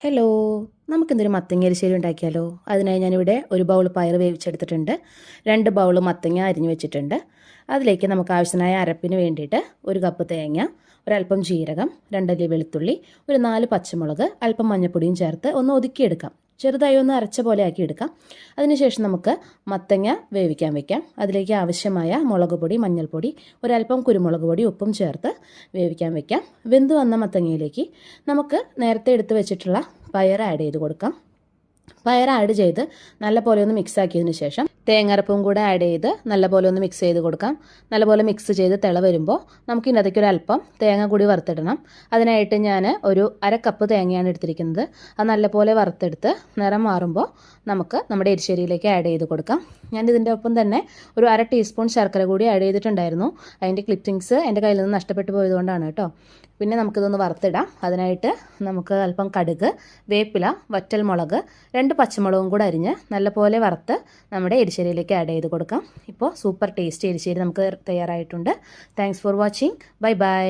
Hello, നമുക്കിന്നൊരു മത്തങ്ങ എരിശ്ശേരി ഉണ്ടാക്കിയാലോ? അതിനായി ഞാനിവിടെ ഒരു ബൗൾ പയർ വേവിച്ചെടുത്തിട്ടുണ്ട്, 2 ബൗൾ മത്തങ്ങ അരിഞ്ഞു വെച്ചിട്ടുണ്ട്. അതിലേക്ക് നമുക്ക് ആവശ്യമായ അരപ്പിന് വേണ്ടിയിട്ട് 1 കപ്പ് തേങ്ങ, ഒരല്പം ജീരകം, 2 അല്ലി വെളുത്തുള്ളി, ഒരു 4 പച്ചമുളക്, അല്പം മഞ്ഞൾപ്പൊടിയും ചേർത്ത് ഒന്ന് ഒതുക്കിയെടുക്കാം. ചെറുതായി ഒന്ന് അരച്ച പോലെ ആക്കി എടുക്കാം. അതിനുശേഷം നമുക്ക് മത്തങ്ങ വേവിക്കാൻ വെക്കാം. അതിലേക്ക് ആവശ്യമായ മുളക് പൊടി, മഞ്ഞൾപ്പൊടി, ഒരല്പം കുരുമുളക് പൊടി, ഉപ്പും ചേർത്ത് വേവിക്കാൻ വെക്കാം. വെന്ത് വന്ന മത്തങ്ങയിലേക്ക് നമുക്ക് നേരത്തെ എടുത്ത് വെച്ചിട്ടുള്ള പയർ ആഡ് ചെയ്ത് കൊടുക്കാം. പയർ ആഡ് ചെയ്ത് നല്ലപോലെ ഒന്ന് മിക്സ് ആക്കിയതിന് ശേഷം തേങ്ങരപ്പും കൂടെ ആഡ് ചെയ്ത് നല്ലപോലെ ഒന്ന് മിക്സ് ചെയ്ത് കൊടുക്കാം. നല്ലപോലെ മിക്സ് ചെയ്ത് തിള വരുമ്പോൾ നമുക്ക് ഇതിനകത്തേക്ക് ഒരു അല്പം തേങ്ങ കൂടി വറുത്തിടണം. അതിനായിട്ട് ഞാൻ ഒരു 1/2 കപ്പ് തേങ്ങയാണ് എടുത്തിരിക്കുന്നത്. അത് നല്ലപോലെ വറുത്തെടുത്ത് നിറം മാറുമ്പോൾ നമുക്ക് നമ്മുടെ എരിശ്ശേരിയിലേക്ക് ആഡ് ചെയ്ത് കൊടുക്കാം. ഞാൻ ഇതിൻ്റെ ഒപ്പം തന്നെ ഒരു 1/2 ടീസ്പൂൺ ശർക്കര കൂടി ആഡ് ചെയ്തിട്ടുണ്ടായിരുന്നു. അതിൻ്റെ ക്ലിപ്പിങ്സ് എൻ്റെ കയ്യിൽ നിന്ന് നഷ്ടപ്പെട്ടു പോയതുകൊണ്ടാണ് കേട്ടോ. പിന്നെ നമുക്കിതൊന്ന് വറുത്തിടാം. അതിനായിട്ട് നമുക്ക് അല്പം കടുക്, വേപ്പില, വറ്റൽമുളക്, 2 പച്ചമുളകും കൂടെ അരിഞ്ഞ് നല്ലപോലെ വറുത്ത് നമ്മുടെ എരിശ്ശേരിയിലേക്ക് ആഡ് ചെയ്ത് കൊടുക്കാം. ഇപ്പോൾ സൂപ്പർ ടേസ്റ്റി എരിശ്ശേരി നമുക്ക് തയ്യാറായിട്ടുണ്ട്. Thanks for watching. Bye bye.